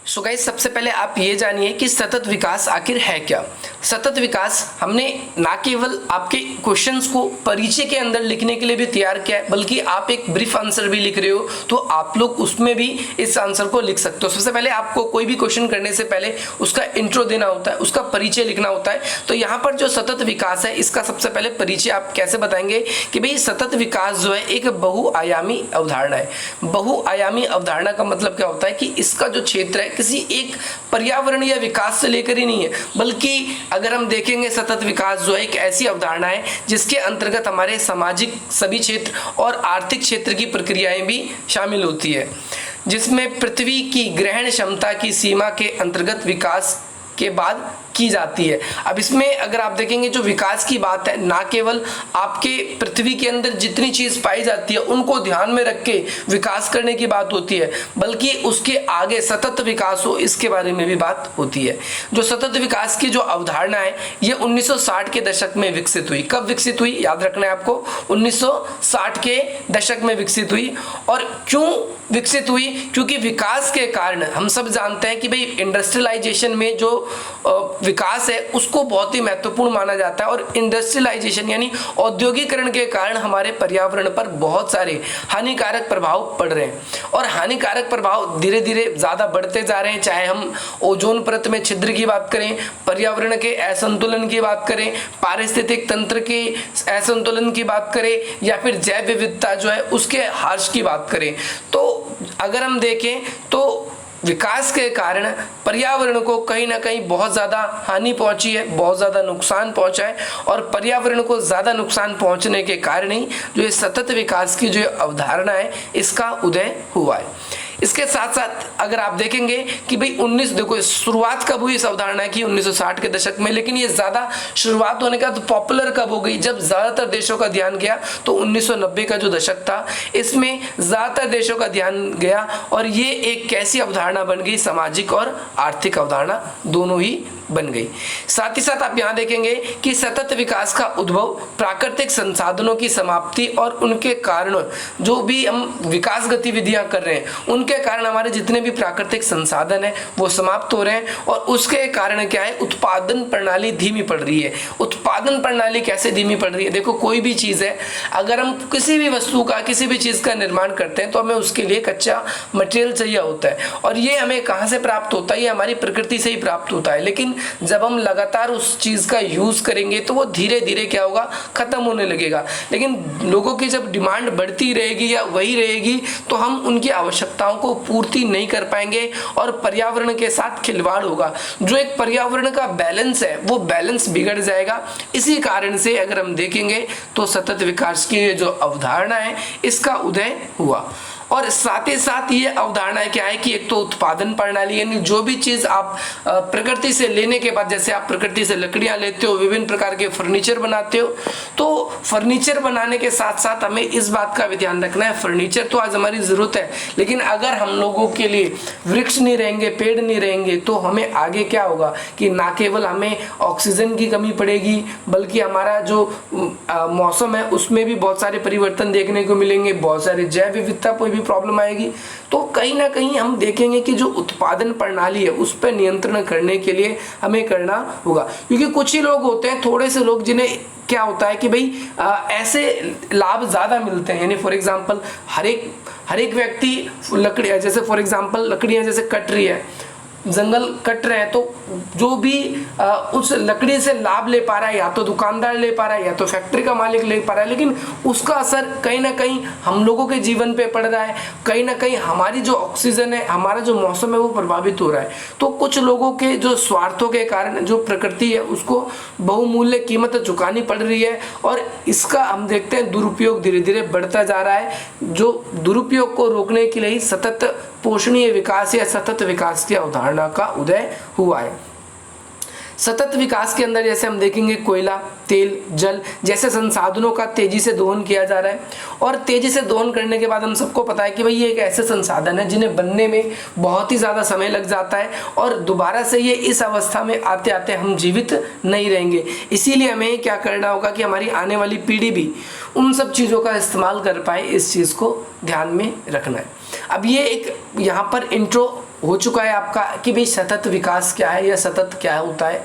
So guys, सबसे पहले आप ये जानिए कि सतत विकास आखिर है क्या। सतत विकास हमने ना केवल आपके क्वेश्चंस को परिचय के अंदर लिखने के लिए भी तैयार किया है, बल्कि आप एक ब्रीफ आंसर भी लिख रहे हो तो आप लोग उसमें भी इस आंसर को लिख सकते हो। सबसे पहले आपको कोई भी क्वेश्चन करने से पहले उसका इंट्रो देना होता है, उसका परिचय लिखना होता है। तो यहाँ पर जो सतत विकास है, इसका सबसे पहले परिचय आप कैसे बताएंगे कि भाई सतत विकास जो है एक बहुआयामी अवधारणा है। बहुआयामी अवधारणा का मतलब क्या होता है कि इसका जो क्षेत्र है किसी एक पर्यावरण या विकास से लेकर ही नहीं है, बल्कि अगर हम देखेंगे सतत विकास जो है एक ऐसी अवधारणा है जिसके अंतर्गत हमारे सामाजिक सभी क्षेत्र और आर्थिक क्षेत्र की प्रक्रियाएं भी शामिल होती है, जिसमें पृथ्वी की ग्रहण क्षमता की सीमा के अंतर्गत विकास के बाद की जाती है। अब इसमें अगर आप देखेंगे जो विकास की बात है, ना केवल आपके पृथ्वी के अंदर जितनी चीज पाई जाती है उनको ध्यान में रख के विकास करने की बात होती है, बल्कि उसके आगे सतत विकास हो इसके बारे में भी बात होती है। जो सतत विकास की जो अवधारणा है ये 1960 के दशक में विकसित हुई। कब विकसित हुई याद रखना है आपको, 1960 के दशक में विकसित हुई। और क्यों विकसित हुई? क्योंकि विकास के कारण हम सब जानते हैं कि भाई इंडस्ट्रियलाइजेशन में जो विकास है उसको बहुत ही महत्वपूर्ण माना जाता है, और इंडस्ट्रियलाइजेशन यानी औद्योगिकरण के कारण हमारे पर्यावरण पर बहुत सारे हानिकारक प्रभाव पड़ रहे हैं, और हानिकारक प्रभाव धीरे धीरे ज्यादा बढ़ते जा रहे हैं। चाहे हम ओजोन परत में छिद्र की बात करें, पर्यावरण के असंतुलन की बात करें, पारिस्थितिक तंत्र के असंतुलन की बात करें, या फिर जैव विविधता जो है उसके ह्रास की बात करें, तो अगर हम देखें तो विकास के कारण पर्यावरण को कहीं ना कहीं बहुत ज़्यादा हानि पहुंची है, बहुत ज़्यादा नुकसान पहुंचा है, और पर्यावरण को ज़्यादा नुकसान पहुंचने के कारण ही जो ये सतत विकास की जो अवधारणा है इसका उदय हुआ है। इसके साथ साथ अगर आप देखेंगे कि भाई देखो शुरुआत कब हुई इस अवधारणा की, 1960 के दशक में, लेकिन ये ज़्यादा शुरुआत होने का तो पॉपुलर कब हो गई, जब ज़्यादातर देशों का ध्यान गया, तो 1990 का जो दशक था इसमें ज़्यादातर देशों का ध्यान गया, और ये एक कैसी अवधारणा बन गई, सामाजिक और आर्थिक अवधारणा दोनों ही बन गई। साथ ही साथ आप यहाँ देखेंगे कि सतत विकास का उद्भव प्राकृतिक संसाधनों की समाप्ति और उनके कारण, जो भी हम विकास गतिविधियां कर रहे हैं उनके कारण हमारे जितने भी प्राकृतिक संसाधन है वो समाप्त हो रहे हैं, और उसके कारण क्या है, उत्पादन प्रणाली धीमी पड़ रही है। उत्पादन प्रणाली कैसे धीमी पड़ रही है? देखो कोई भी चीज है, अगर हम किसी भी वस्तु का किसी भी चीज का निर्माण करते हैं तो हमें उसके लिए कच्चा मटेरियल चाहिए होता है, और ये हमें कहाँ से प्राप्त होता है? ये हमारी प्रकृति से ही प्राप्त होता है। लेकिन जब हम लगातार उस चीज का यूज करेंगे तो वो धीरे धीरे क्या होगा, खत्म होने लगेगा। लेकिन लोगों की जब डिमांड बढ़ती रहेगी या वही रहेगी तो हम उनकी आवश्यकताओं को पूर्ति नहीं कर पाएंगे, और पर्यावरण के साथ खिलवाड़ होगा। जो एक पर्यावरण का बैलेंस है वो बैलेंस बिगड़ जाएगा। इसी कारण से अगर हम देखेंगे तो सतत विकास की जो अवधारणा है इसका उदय हुआ। और साथ ही साथ ये अवधारणा क्या है कि एक तो उत्पादन प्रणाली, यानी जो भी चीज आप प्रकृति से लेने के बाद, जैसे आप प्रकृति से लकड़ियां लेते हो, विभिन्न प्रकार के फर्नीचर बनाते हो, तो फर्नीचर बनाने के साथ साथ हमें इस बात का भी ध्यान रखना है, फर्नीचर तो आज हमारी जरूरत है, लेकिन अगर हम लोगों के लिए वृक्ष नहीं रहेंगे, पेड़ नहीं रहेंगे, तो हमें आगे क्या होगा कि ना केवल हमें ऑक्सीजन की कमी पड़ेगी, बल्कि हमारा जो मौसम है उसमें भी बहुत सारे परिवर्तन देखने को मिलेंगे, बहुत सारे जैव विविधता पर प्रॉब्लम आएगी। तो कहीं ना कहीं हम देखेंगे कि जो उत्पादन प्रणाली है उस पर नियंत्रण करने के लिए हमें करना होगा, क्योंकि कुछ ही लोग होते हैं, थोड़े से लोग, जिन्हें क्या होता है कि भाई ऐसे लाभ ज्यादा मिलते हैं। यानी फॉर एग्जांपल हर एक व्यक्ति लकड़ियां, जैसे फॉर एग्जांपल लकड़ियां जैसे कट रही है, जंगल कट रहे हैं, तो जो भी उस लकड़ी से लाभ ले पा रहा है, या तो दुकानदार ले पा रहा है या तो फैक्ट्री का मालिक ले पा रहा है, लेकिन उसका असर कहीं ना कहीं हम लोगों के जीवन पे पड़ रहा है। कहीं ना कहीं हमारी जो ऑक्सीजन है, हमारा जो मौसम है वो प्रभावित हो रहा है। तो कुछ लोगों के जो स्वार्थों के कारण जो प्रकृति है उसको बहुमूल्य कीमत चुकानी पड़ रही है, और इसका हम देखते हैं दुरुपयोग धीरे धीरे बढ़ता जा रहा है। जो दुरुपयोग को रोकने के लिए सतत पोषणीय विकास या सतत विकास की अवधारणा का उदय हुआ है। सतत विकास के अंदर जैसे हम देखेंगे कोयला, तेल, जल जैसे संसाधनों का तेजी से दोहन किया जा रहा है, और तेजी से दोहन करने के बाद हम सबको पता है कि भाई ये एक ऐसे संसाधन है जिन्हें बनने में बहुत ही ज़्यादा समय लग जाता है, और दोबारा से ये इस अवस्था में आते आते हम जीवित नहीं रहेंगे। इसीलिए हमें क्या करना होगा कि हमारी आने वाली पीढ़ी भी उन सब चीज़ों का इस्तेमाल कर पाए, इस चीज़ को ध्यान में रखना है। अब ये एक यहाँ पर इंट्रो हो चुका है आपका कि भाई सतत विकास क्या है या सतत क्या होता है।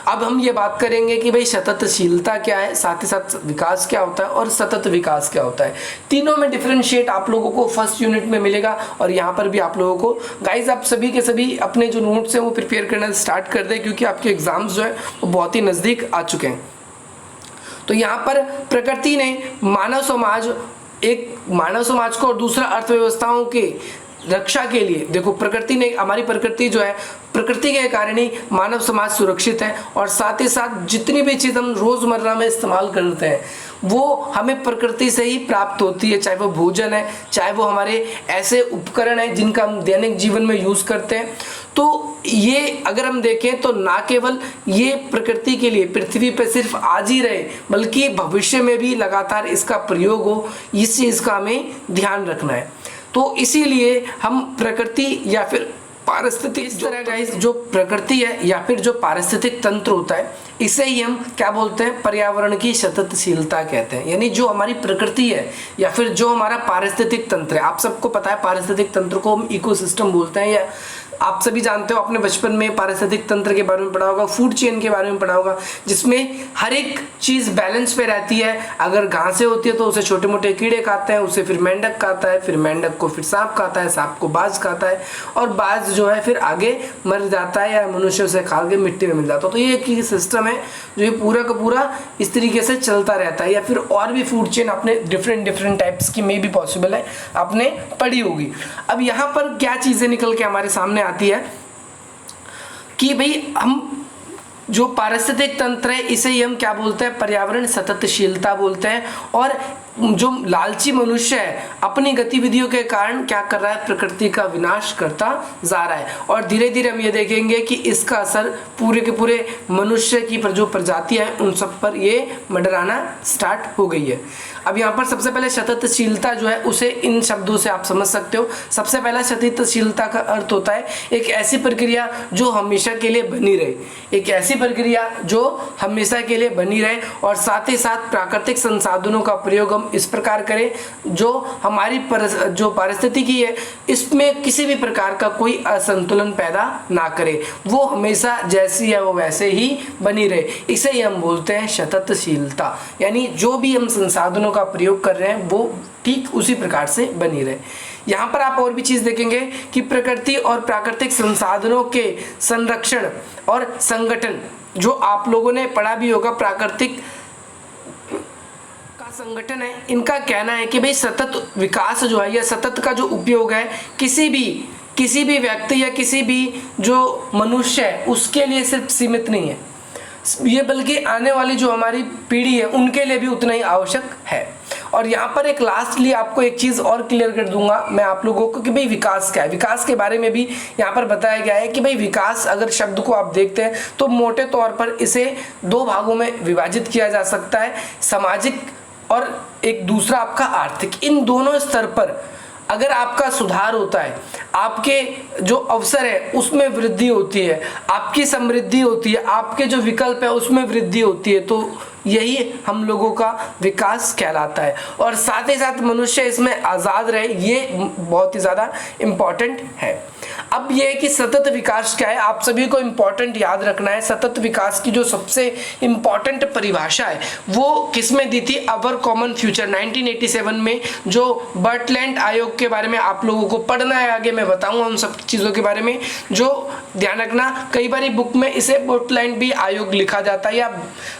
अब हम ये बात करेंगे कि भाई सततशीलता क्या है, साथ ही साथ विकास क्या होता है और सतत विकास क्या होता है। तीनों में डिफरेंशिएट आप लोगों को फर्स्ट यूनिट में मिलेगा और यहाँ पर भी आप लोगों को गाइज आप सभी के सभी अपने जो नोट्स हैं वो प्रिपेयर करना स्टार्ट कर दें, क्योंकि आपके एग्जाम्स जो है वो बहुत ही नज़दीक आ चुके हैं। तो यहाँ पर प्रकृति ने मानव समाज को और दूसरा अर्थव्यवस्थाओं के रक्षा के लिए, देखो प्रकृति ने, हमारी प्रकृति जो है, प्रकृति के कारण ही मानव समाज सुरक्षित है और साथ ही साथ जितनी भी चीज़ हम रोज़मर्रा में इस्तेमाल करते हैं वो हमें प्रकृति से ही प्राप्त होती है, चाहे वो भोजन है, चाहे वो हमारे ऐसे उपकरण हैं जिनका हम दैनिक जीवन में यूज़ करते हैं। तो ये अगर हम देखें तो ना केवल ये प्रकृति के लिए पृथ्वी पर सिर्फ आज ही रहे, बल्कि भविष्य में भी लगातार इसका प्रयोग हो, इस चीज़ का हमें ध्यान रखना है। तो इसीलिए हम प्रकृति या फिर पारिस्थितिक, इस तरह का जो प्रकृति है या फिर जो पारिस्थितिक तंत्र होता है, इसे ही हम क्या बोलते हैं, पर्यावरण की सततशीलता कहते हैं। यानी जो हमारी प्रकृति है या फिर जो हमारा पारिस्थितिक तंत्र है, आप सबको पता है पारिस्थितिक तंत्र को हम इकोसिस्टम बोलते हैं, या आप सभी जानते हो, अपने बचपन में पारिस्थितिक तंत्र के बारे में पढ़ा होगा, फूड चेन के बारे में पढ़ा होगा, जिसमें हर एक चीज़ बैलेंस पे रहती है। अगर घासें होती है तो उसे छोटे मोटे कीड़े खाते हैं, उसे फिर मेंढक खाता है, फिर मेंढक को फिर सांप खाता है, सांप को बाज खाता है और बाज जो है फिर आगे मर जाता है या मनुष्य उसे खा के मिट्टी में मिल जाता है। तो ये एक सिस्टम है जो ये पूरा का पूरा इस तरीके से चलता रहता है। या फिर और भी फूड चेन अपने डिफरेंट टाइप्स की में भी पॉसिबल है, आपने पढ़ी होगी। अब यहाँ पर क्या चीज़ें निकल के हमारे सामने आती है कि भाई हम जो पारिस्थितिक तंत्र है इसे ही हम क्या बोलते हैं, पर्यावरण सततशीलता बोलते हैं। और जो लालची मनुष्य है अपनी गतिविधियों के कारण क्या कर रहा है, प्रकृति का विनाश करता जा रहा है और धीरे धीरे हम ये देखेंगे कि इसका असर पूरे के पूरे मनुष्य की जो प्रजातियां हैं उन सब पर ये मंडराना स्टार्ट हो गई है। अब यहाँ पर सबसे पहले सततशीलता जो है उसे इन शब्दों से आप समझ सकते हो। सबसे पहला सततशीलता का अर्थ होता है एक ऐसी प्रक्रिया जो हमेशा के लिए बनी रहे, एक ऐसी प्रक्रिया जो हमेशा के लिए बनी रहे और साथ ही साथ प्राकृतिक संसाधनों का प्रयोग इस प्रकार करें जो हमारी जो पारिस्थितिकी है इसमें किसी भी प्रकार का कोई असंतुलन पैदा ना करे, वो हमेशा जैसी है वो वैसे ही बनी रहे। इसे ही हम बोलते हैं सततशीलता। यानी जो भी हम संसाधनों का प्रयोग कर रहे हैं वो ठीक उसी प्रकार से बनी रहे। यहाँ पर आप और भी चीज़ देखेंगे कि प्रकृति और प्राकृतिक संसाधनों के संरक्षण और संगठन, जो आप लोगों ने पढ़ा भी होगा, प्राकृतिक संगठन है, इनका कहना है कि भाई सतत विकास जो है या सतत का जो उपयोग है किसी भी व्यक्ति या किसी भी जो मनुष्य है उसके लिए सिर्फ सीमित नहीं है, ये बल्कि आने वाली जो हमारी पीढ़ी है उनके लिए भी उतना ही आवश्यक है। और यहाँ पर एक लास्टली आपको एक चीज़ और क्लियर कर दूंगा मैं आप लोगों को कि भाई विकास क्या है। विकास के बारे में भी यहाँ पर बताया गया है कि भाई विकास अगर शब्द को आप देखते हैं तो मोटे तौर पर इसे दो भागों में विभाजित किया जा सकता है, सामाजिक और एक दूसरा आपका आर्थिक। इन दोनों स्तर पर अगर आपका सुधार होता है, आपके जो अवसर है उसमें वृद्धि होती है, आपकी समृद्धि होती है, आपके जो विकल्प है उसमें वृद्धि होती है, तो यही हम लोगों का विकास कहलाता है। और साथ ही साथ मनुष्य इसमें आज़ाद रहे, ये बहुत ही ज़्यादा इम्पॉर्टेंट है। अब ये है कि सतत विकास क्या है, आप सभी को इम्पॉर्टेंट याद रखना है। सतत विकास की जो सबसे इम्पॉर्टेंट परिभाषा है वो किसमें दी थी, अवर कॉमन फ्यूचर 1987 में, जो बर्टलैंड आयोग के बारे में आप लोगों को पढ़ना है, आगे मैं बताऊंगा उन सब चीज़ों के बारे में। जो ध्यान रखना, कई बार बुक में इसे बर्टलैंड भी आयोग लिखा जाता है या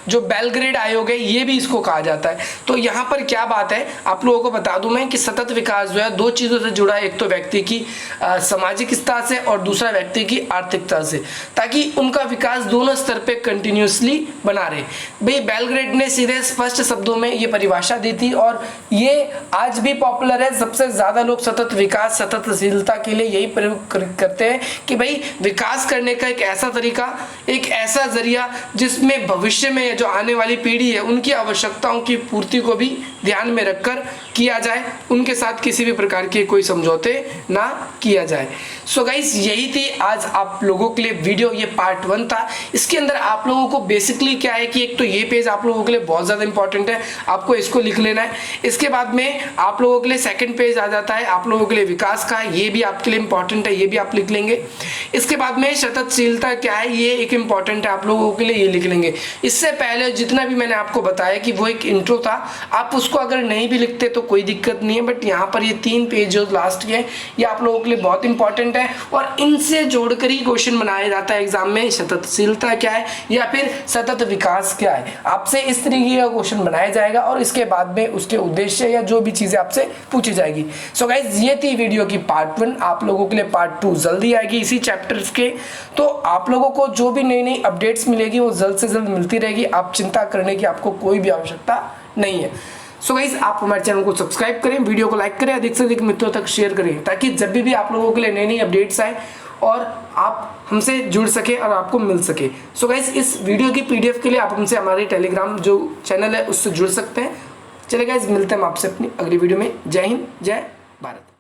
जो बेलग्रेड आयोग है ये भी इसको कहा जाता है। तो यहाँ पर क्या बात है आप लोगों को बता दूं मैं कि सतत विकास जो है दो चीज़ों से जुड़ा है, एक तो व्यक्ति की सामाजिकता से और दूसरा व्यक्ति की आर्थिकता से, ताकि उनका विकास दोनों स्तर पे कंटिन्यूसली बना रहे। भाई बेलग्रेड ने सीधे स्पष्ट शब्दों में ये परिभाषा दी थी और ये आज भी पॉपुलर है। सबसे ज़्यादा लोग सतत विकास, सततशीलता के लिए यही प्रयोग करते हैं कि भाई विकास करने का एक ऐसा तरीका, एक ऐसा जरिया जिसमें भविष्य में जो आने वाली पीढ़ी है उनकी आवश्यकताओं की पूर्ति को भी ध्यान में रखकर किया जाए, उनके साथ किसी भी प्रकार के कोई समझौते ना किया जाए। सो गाइस यही थी आज आप लोगों के लिए वीडियो, ये पार्ट 1 था। इसके अंदर आप लोगों को बेसिकली क्या है कि एक तो ये पेज आप लोगों के लिए बहुत ज़्यादा इंपॉर्टेंट है, आपको इसको लिख लेना है। इसके बाद में आप लोगों के लिए सेकंड पेज आ जाता है आप लोगों के लिए विकास का, ये भी आपके लिए इंपॉर्टेंट है, ये भी आप लिख लेंगे। इसके बाद में सततशीलता क्या है, ये एक इंपॉर्टेंट है आप लोगों के लिए, ये लिख लेंगे। इससे पहले जितना भी मैंने आपको बताया कि वो एक इंट्रो था, आप उसको अगर नहीं भी लिखते तो कोई दिक्कत नहीं है, बट यहाँ पर ये 3 पेज जो लास्ट के ये आप लोगों के लिए बहुत इंपॉर्टेंट है और इनसे जोड़कर ही क्वेश्चन बनाया जाता है एग्जाम में। सततशीलता क्या है या फिर सतत विकास क्या है, आपसे इस तरीके का क्वेश्चन बनाया जाएगा और इसके बाद में उसके उद्देश्य या जो भी चीजें आपसे पूछी जाएगी। सो गाइस ये थी वीडियो की पार्ट 1। आप लोगों के लिए पार्ट 2 जल्दी आएगी इसी चैप्टर्स के। तो आप लोगों को जो भी नई नई अपडेट्स मिलेगी वो जल्द से जल्द मिलती रहेगी, आप चिंता करने की आपको कोई भी आवश्यकता नहीं है। सो गाइस आप हमारे चैनल को सब्सक्राइब करें, वीडियो को लाइक करें, अधिक से अधिक मित्रों तक शेयर करें, ताकि जब भी आप लोगों के लिए नई नई अपडेट्स आए और आप हमसे जुड़ सके और आपको मिल सके। सो गाइस इस वीडियो की PDF के लिए आप हमसे हमारे टेलीग्राम जो चैनल है उससे जुड़ सकते हैं। चलिए गाइस मिलते हैं हम आपसे अपनी अगली वीडियो में। जय हिंद, जय भारत।